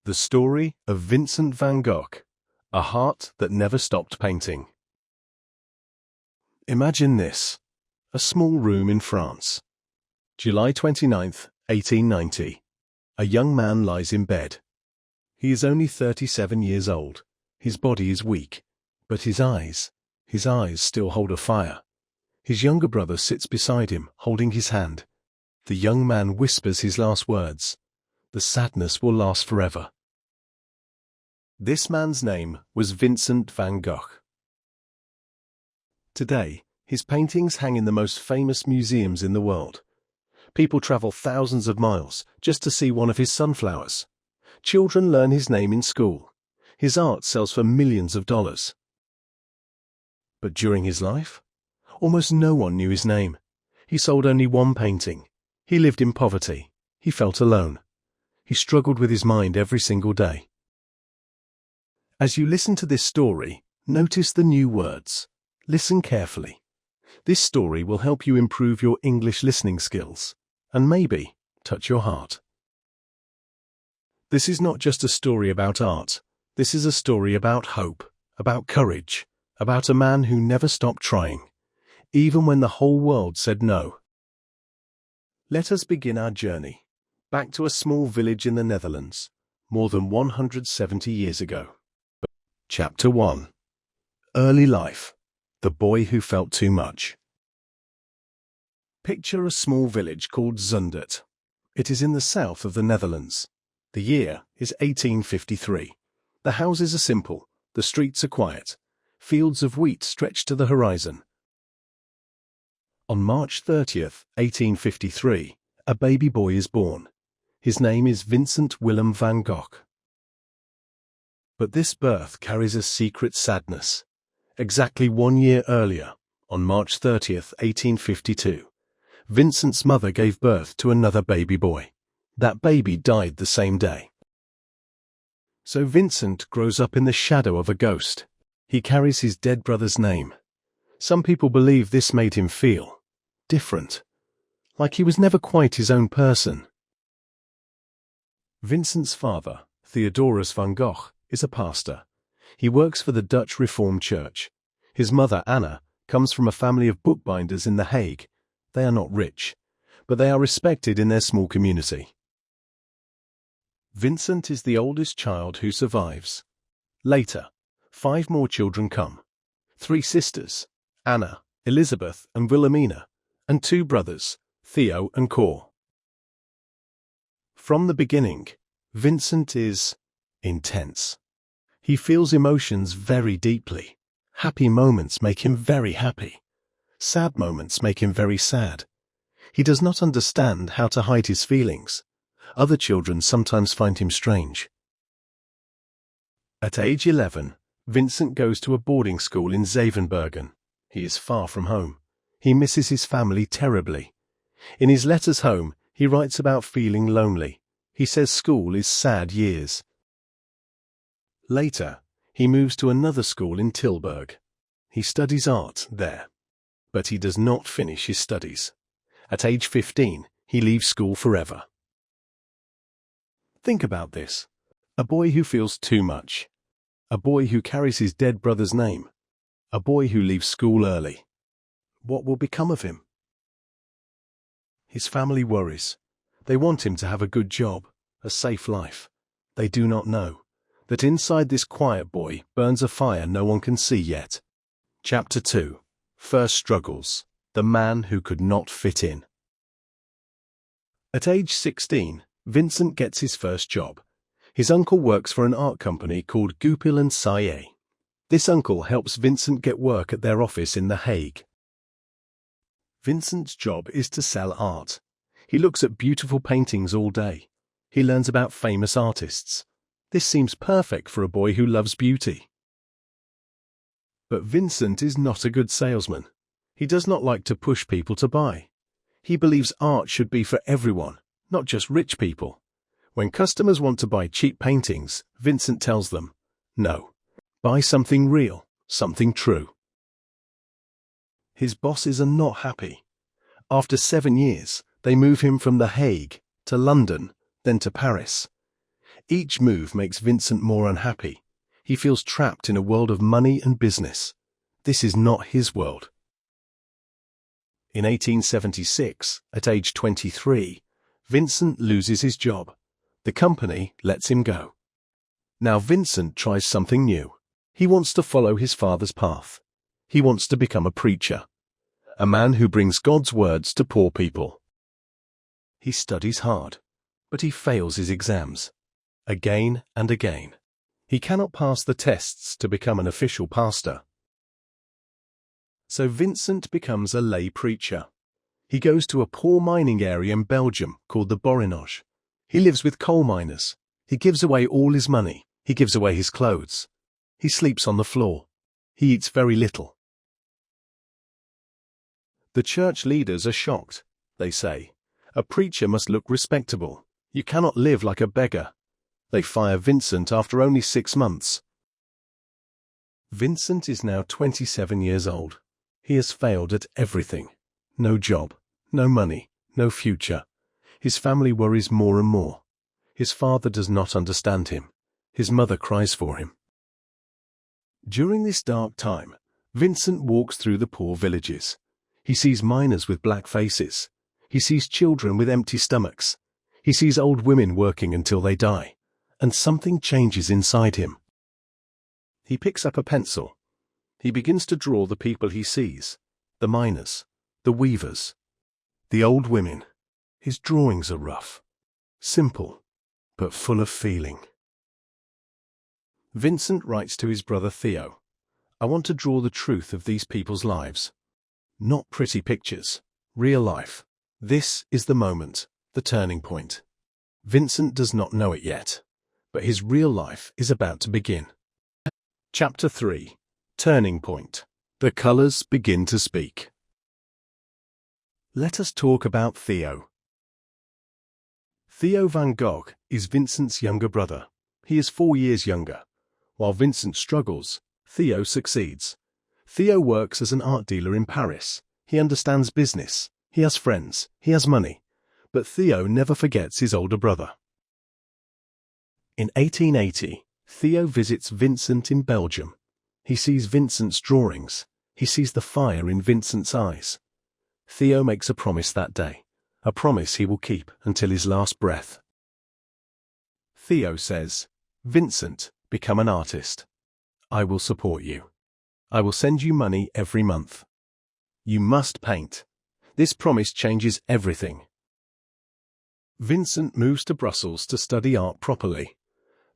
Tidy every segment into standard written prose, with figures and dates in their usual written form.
The story of Vincent van Gogh, a heart that never stopped painting. Imagine this: a small room in France. July 29th, 1890. A young man lies in bed. He is only 37 years old. His body is weak, but his eyes still hold a fire. His younger brother sits beside him, holding his hand. The young man whispers his last words. The sadness will last forever. This man's name was Vincent van Gogh. Today, his paintings hang in the most famous museums in the world. People travel thousands of miles just to see one of his sunflowers. Children learn his name in school. His art sells for millions of dollars. But during his life, almost no one knew his name. He sold only one painting. He lived in poverty. He felt alone. He struggled with his mind every single day. As you listen to this story, notice the new words. Listen carefully. This story will help you improve your English listening skills and maybe touch your heart. This is not just a story about art. This is a story about hope, about courage, about a man who never stopped trying, even when the whole world said no. Let us begin our journey back to a small village in the Netherlands, more than 170 years ago. Chapter 1. Early Life. The Boy Who Felt Too Much. Picture a small village called Zundert. It is in the south of the Netherlands. The year is 1853. The houses are simple, the streets are quiet. Fields of wheat stretch to the horizon. On March 30th, 1853, a baby boy is born. His name is Vincent Willem van Gogh. But this birth carries a secret sadness. Exactly 1 year earlier, on March 30th, 1852, Vincent's mother gave birth to another baby boy. That baby died the same day. So Vincent grows up in the shadow of a ghost. He carries his dead brother's name. Some people believe this made him feel different, like he was never quite his own person. Vincent's father, Theodorus van Gogh, is a pastor. He works for the Dutch Reformed Church. His mother, Anna, comes from a family of bookbinders in The Hague. They are not rich, but they are respected in their small community. Vincent is the oldest child who survives. Later, 5 more children come. 3 sisters, Anna, Elizabeth and Wilhelmina, and 2 brothers, Theo and Cor. From the beginning, Vincent is intense. He feels emotions very deeply. Happy moments make him very happy. Sad moments make him very sad. He does not understand how to hide his feelings. Other children sometimes find him strange. At age 11, Vincent goes to a boarding school in Zevenbergen. He is far from home. He misses his family terribly. In his letters home, he writes about feeling lonely. He says school is sad years. Later, he moves to another school in Tilburg. He studies art there, but he does not finish his studies. At age 15, he leaves school forever. Think about this. A boy who feels too much. A boy who carries his dead brother's name. A boy who leaves school early. What will become of him? His family worries. They want him to have a good job, a safe life. They do not know that inside this quiet boy burns a fire no one can see yet. Chapter 2. First Struggles. The Man Who Could Not Fit In. At age 16, Vincent gets his first job. His uncle works for an art company called Goupil and Saillet. This uncle helps Vincent get work at their office in The Hague. Vincent's job is to sell art. He looks at beautiful paintings all day. He learns about famous artists. This seems perfect for a boy who loves beauty. But Vincent is not a good salesman. He does not like to push people to buy. He believes art should be for everyone, not just rich people. When customers want to buy cheap paintings, Vincent tells them, no, buy something real, something true. His bosses are not happy. After 7 years, they move him from The Hague to London, then to Paris. Each move makes Vincent more unhappy. He feels trapped in a world of money and business. This is not his world. In 1876, at age 23, Vincent loses his job. The company lets him go. Now Vincent tries something new. He wants to follow his father's path. He wants to become a preacher, a man who brings God's words to poor people. He studies hard, but he fails his exams, again and again. He cannot pass the tests to become an official pastor. So Vincent becomes a lay preacher. He goes to a poor mining area in Belgium called the Borinage. He lives with coal miners. He gives away all his money. He gives away his clothes. He sleeps on the floor. He eats very little. The church leaders are shocked. They say, "A preacher must look respectable. You cannot live like a beggar." They fire Vincent after only 6 months. Vincent is now 27 years old. He has failed at everything. No job, no money, no future. His family worries more and more. His father does not understand him. His mother cries for him. During this dark time, Vincent walks through the poor villages. He sees miners with black faces. He sees children with empty stomachs. He sees old women working until they die. And something changes inside him. He picks up a pencil. He begins to draw the people he sees, the miners, the weavers, the old women. His drawings are rough, simple, but full of feeling. Vincent writes to his brother Theo, "I want to draw the truth of these people's lives. Not pretty pictures, real life. This is the moment, the turning point." Vincent does not know it yet, but his real life is about to begin. Chapter 3. Turning Point. The colors begin to speak. Let us talk about Theo. Theo van Gogh is Vincent's younger brother. He is 4 years younger. While Vincent struggles, Theo succeeds. Theo works as an art dealer in Paris. He understands business. He has friends. He has money. But Theo never forgets his older brother. In 1880, Theo visits Vincent in Belgium. He sees Vincent's drawings. He sees the fire in Vincent's eyes. Theo makes a promise that day, a promise he will keep until his last breath. Theo says, "Vincent, become an artist. I will support you. I will send you money every month. You must paint." This promise changes everything. Vincent moves to Brussels to study art properly.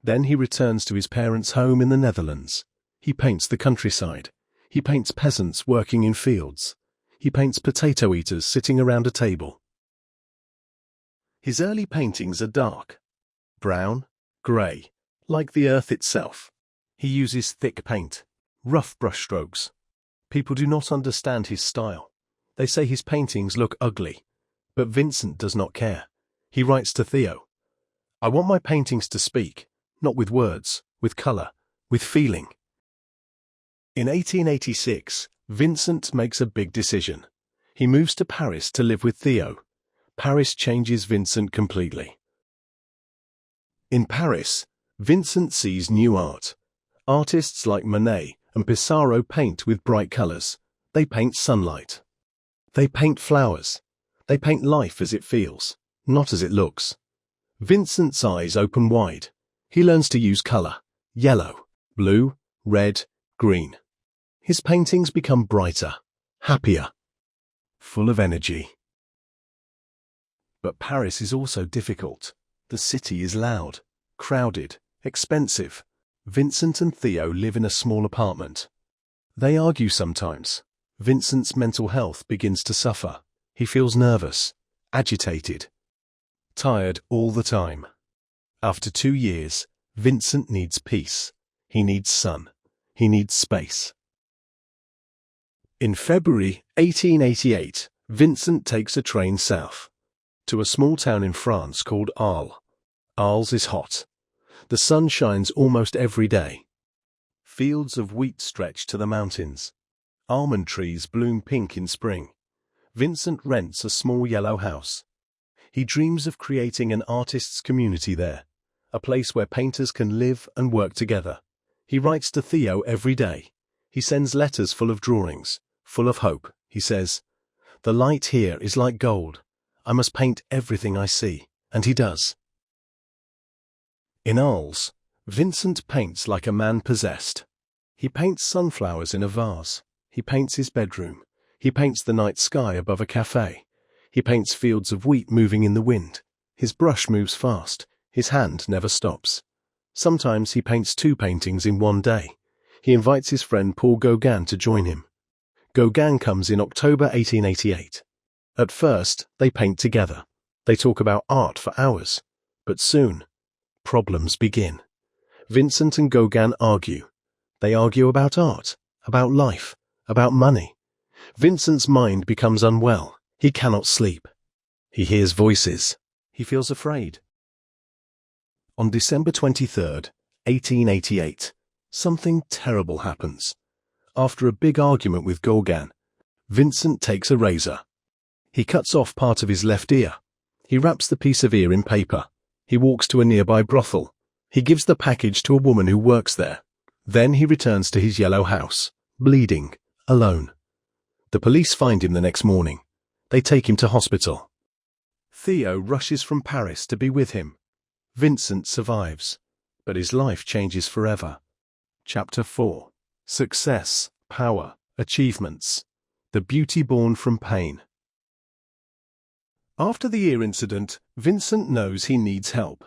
Then he returns to his parents' home in the Netherlands. He paints the countryside. He paints peasants working in fields. He paints potato eaters sitting around a table. His early paintings are dark, brown, grey, like the earth itself. He uses thick paint, rough brushstrokes. People do not understand his style. They say his paintings look ugly. But Vincent does not care. He writes to Theo, "I want my paintings to speak, not with words, with colour, with feeling." In 1886, Vincent makes a big decision. He moves to Paris to live with Theo. Paris changes Vincent completely. In Paris, Vincent sees new art. Artists like Monet and Pissarro paint with bright colours. They paint sunlight. They paint flowers. They paint life as it feels, not as it looks. Vincent's eyes open wide. He learns to use colour: yellow, blue, red, green. His paintings become brighter, happier, full of energy. But Paris is also difficult. The city is loud, crowded, expensive. Vincent and Theo live in a small apartment. They argue sometimes. Vincent's mental health begins to suffer. He feels nervous, agitated, tired all the time. After 2 years, Vincent needs peace. He needs sun. He needs space. In February 1888, Vincent takes a train south to a small town in France called Arles. Arles is hot. The sun shines almost every day. Fields of wheat stretch to the mountains. Almond trees bloom pink in spring. Vincent rents a small yellow house. He dreams of creating an artist's community there, a place where painters can live and work together. He writes to Theo every day. He sends letters full of drawings, full of hope. He says, "The light here is like gold. I must paint everything I see." And he does. In Arles, Vincent paints like a man possessed. He paints sunflowers in a vase. He paints his bedroom. He paints the night sky above a cafe. He paints fields of wheat moving in the wind. His brush moves fast. His hand never stops. Sometimes he paints 2 paintings in one day. He invites his friend Paul Gauguin to join him. Gauguin comes in October 1888. At first, they paint together. They talk about art for hours. But soon, problems begin. Vincent and Gauguin argue. They argue about art, about life, about money. Vincent's mind becomes unwell. He cannot sleep. He hears voices. He feels afraid. On December 23rd, 1888, something terrible happens. After a big argument with Gauguin, Vincent takes a razor. He cuts off part of his left ear. He wraps the piece of ear in paper. He walks to a nearby brothel. He gives the package to a woman who works there. Then he returns to his yellow house, bleeding, alone. The police find him the next morning. They take him to hospital. Theo rushes from Paris to be with him. Vincent survives, but his life changes forever. Chapter 4. Success, Power, Achievements. The Beauty Born from Pain. After the ear incident, Vincent knows he needs help.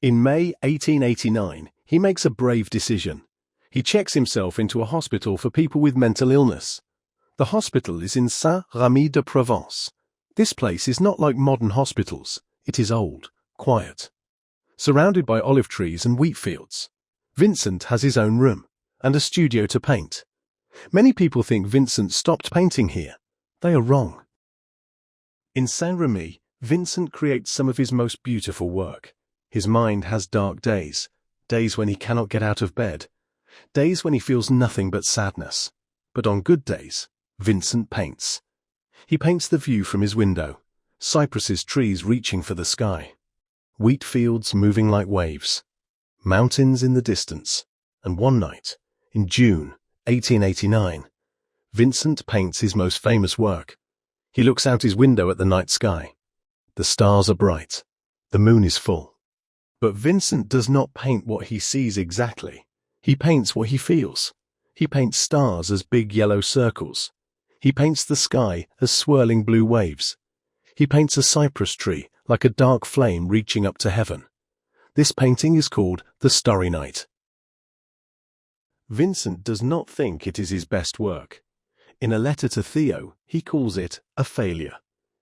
In May 1889, he makes a brave decision. He checks himself into a hospital for people with mental illness. The hospital is in Saint-Rémy-de-Provence. This place is not like modern hospitals. It is old, quiet, surrounded by olive trees and wheat fields. Vincent has his own room and a studio to paint. Many people think Vincent stopped painting here. They are wrong. In Saint-Rémy, Vincent creates some of his most beautiful work. His mind has dark days, days when he cannot get out of bed, days when he feels nothing but sadness. But on good days, Vincent paints. He paints the view from his window, cypresses, trees reaching for the sky, wheat fields moving like waves, mountains in the distance, and one night, in June 1889, Vincent paints his most famous work. He looks out his window at the night sky. The stars are bright. The moon is full. But Vincent does not paint what he sees exactly. He paints what he feels. He paints stars as big yellow circles. He paints the sky as swirling blue waves. He paints a cypress tree like a dark flame reaching up to heaven. This painting is called The Starry Night. Vincent does not think it is his best work. In a letter to Theo, he calls it a failure.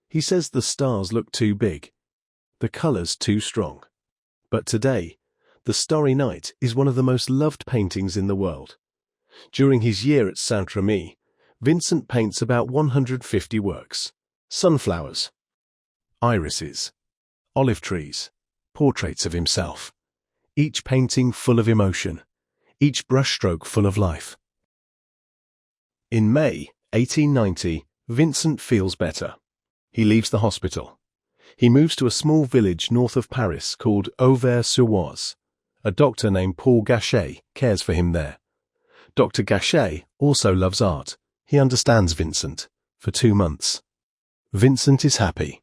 He says the stars look too big, the colors too strong. But today, The Starry Night is one of the most loved paintings in the world. During his year at Saint-Rémy, Vincent paints about 150 works: sunflowers, irises, olive trees, portraits of himself. Each painting full of emotion, each brushstroke full of life. In May 1890, Vincent feels better. He leaves the hospital. He moves to a small village north of Paris called Auvers-sur-Oise. A doctor named Paul Gachet cares for him there. Dr. Gachet also loves art. He understands Vincent. For 2 months. Vincent is happy.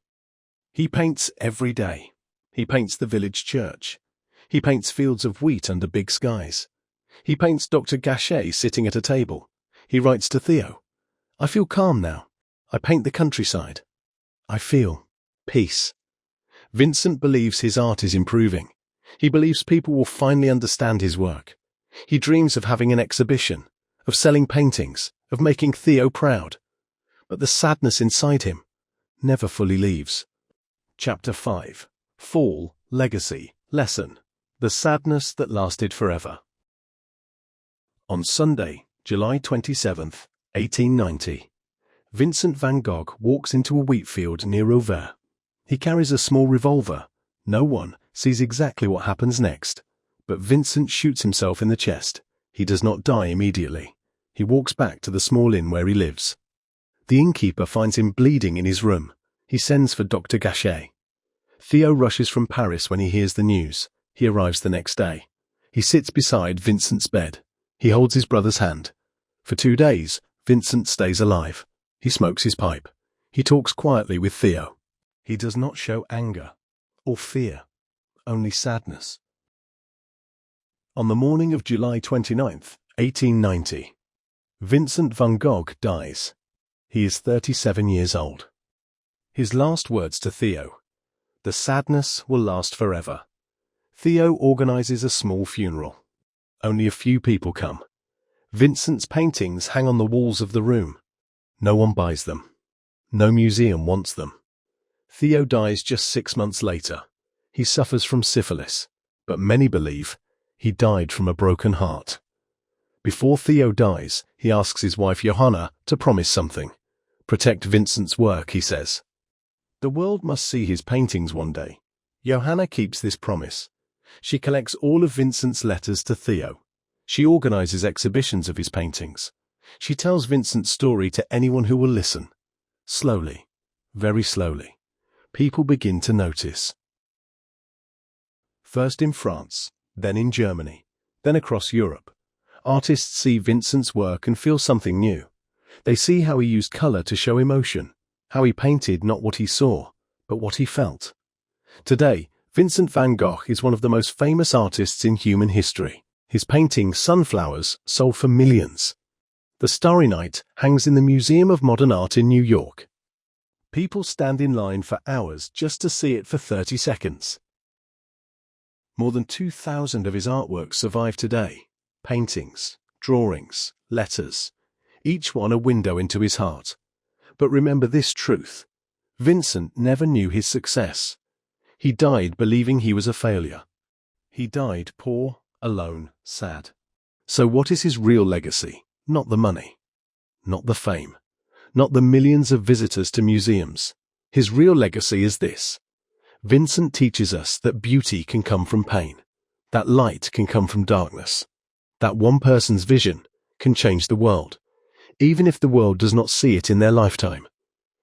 He paints every day. He paints the village church. He paints fields of wheat under big skies. He paints Dr. Gachet sitting at a table. He writes to Theo, "I feel calm now. I paint the countryside. I feel peace." Vincent believes his art is improving. He believes people will finally understand his work. He dreams of having an exhibition, of selling paintings, of making Theo proud. But the sadness inside him never fully leaves. Chapter 5. Fall, Legacy, Lesson. The sadness that lasted forever. On Sunday, July 27th, 1890, Vincent van Gogh walks into a wheat field near Auvers. He carries a small revolver. No one sees exactly what happens next, but Vincent shoots himself in the chest. He does not die immediately. He walks back to the small inn where he lives. The innkeeper finds him bleeding in his room. He sends for Dr. Gachet. Theo rushes from Paris when he hears the news. He arrives the next day. He sits beside Vincent's bed. He holds his brother's hand. For 2 days, Vincent stays alive. He smokes his pipe. He talks quietly with Theo. He does not show anger or fear, only sadness. On the morning of July 29th, 1890, Vincent van Gogh dies. He is 37 years old. His last words to Theo: "The sadness will last forever." Theo organizes a small funeral. Only a few people come. Vincent's paintings hang on the walls of the room. No one buys them. No museum wants them. Theo dies just 6 months later. He suffers from syphilis, but many believe he died from a broken heart. Before Theo dies, he asks his wife Johanna to promise something. Protect Vincent's work, he says. The world must see his paintings one day. Johanna keeps this promise. She collects all of Vincent's letters to Theo. She organizes exhibitions of his paintings. She tells Vincent's story to anyone who will listen. Slowly, very slowly, people begin to notice. First in France, then in Germany, then across Europe, artists see Vincent's work and feel something new. They see how he used color to show emotion, how he painted not what he saw, but what he felt. Today, Vincent van Gogh is one of the most famous artists in human history. His painting, Sunflowers, sold for millions. The Starry Night hangs in the Museum of Modern Art in New York. People stand in line for hours just to see it for 30 seconds. More than 2,000 of his artworks survive today. Paintings, drawings, letters, each one a window into his heart. But remember this truth: Vincent never knew his success. He died believing he was a failure. He died poor, alone, sad. So what is his real legacy? Not the money, not the fame, not the millions of visitors to museums. His real legacy is this: Vincent teaches us that beauty can come from pain, that light can come from darkness, that one person's vision can change the world, even if the world does not see it in their lifetime.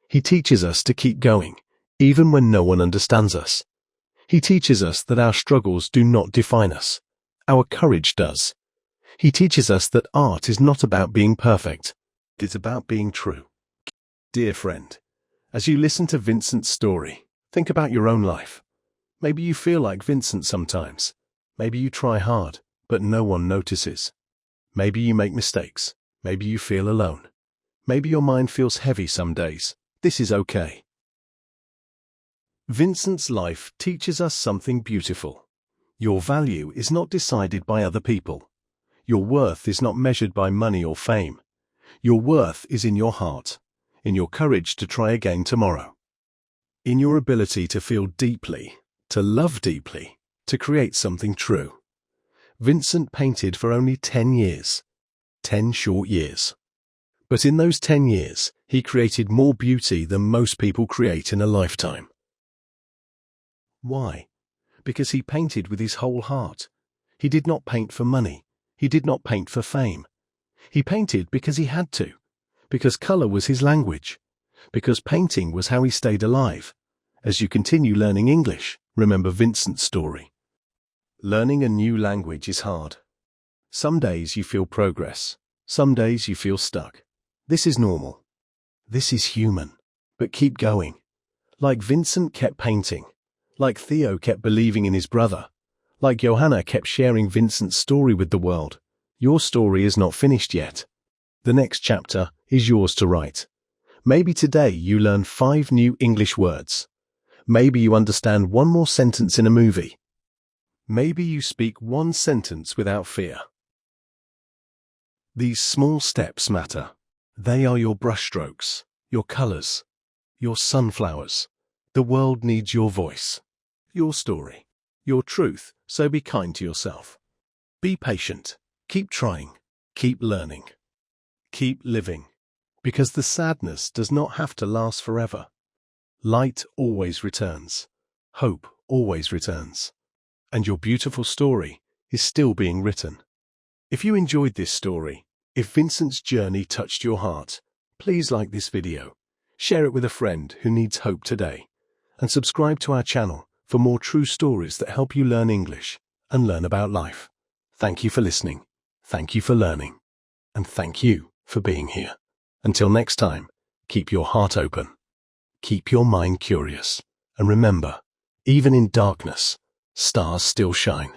He teaches us to keep going, even when no one understands us. He teaches us that our struggles do not define us. Our courage does. He teaches us that art is not about being perfect. It's about being true. Dear friend, as you listen to Vincent's story, think about your own life. Maybe you feel like Vincent sometimes. Maybe you try hard, but no one notices. Maybe you make mistakes. Maybe you feel alone. Maybe your mind feels heavy some days. This is okay. Vincent's life teaches us something beautiful. Your value is not decided by other people. Your worth is not measured by money or fame. Your worth is in your heart, in your courage to try again tomorrow, in your ability to feel deeply, to love deeply, to create something true. Vincent painted for only 10 years, 10 short years. But in those 10 years, he created more beauty than most people create in a lifetime. Why? Because he painted with his whole heart. He did not paint for money. He did not paint for fame. He painted because he had to, because color was his language, because painting was how he stayed alive. As you continue learning English, remember Vincent's story. Learning a new language is hard. Some days you feel progress. Some days you feel stuck. This is normal. This is human. But keep going. Like Vincent kept painting. Like Theo kept believing in his brother. Like Johanna kept sharing Vincent's story with the world. Your story is not finished yet. The next chapter is yours to write. Maybe today you learn 5 new English words. Maybe you understand 1 more sentence in a movie. Maybe you speak 1 sentence without fear. These small steps matter. They are your brushstrokes, your colors, your sunflowers. The world needs your voice, your story, your truth, so be kind to yourself. Be patient. Keep trying. Keep learning. Keep living. Because the sadness does not have to last forever. Light always returns. Hope always returns. And your beautiful story is still being written. If you enjoyed this story, if Vincent's journey touched your heart, please like this video, share it with a friend who needs hope today, and subscribe to our channel for more true stories that help you learn English. and learn about life. Thank you for listening. Thank you for learning. And thank you for being here. Until next time, keep your heart open. Keep your mind curious. And remember, even in darkness, stars still shine.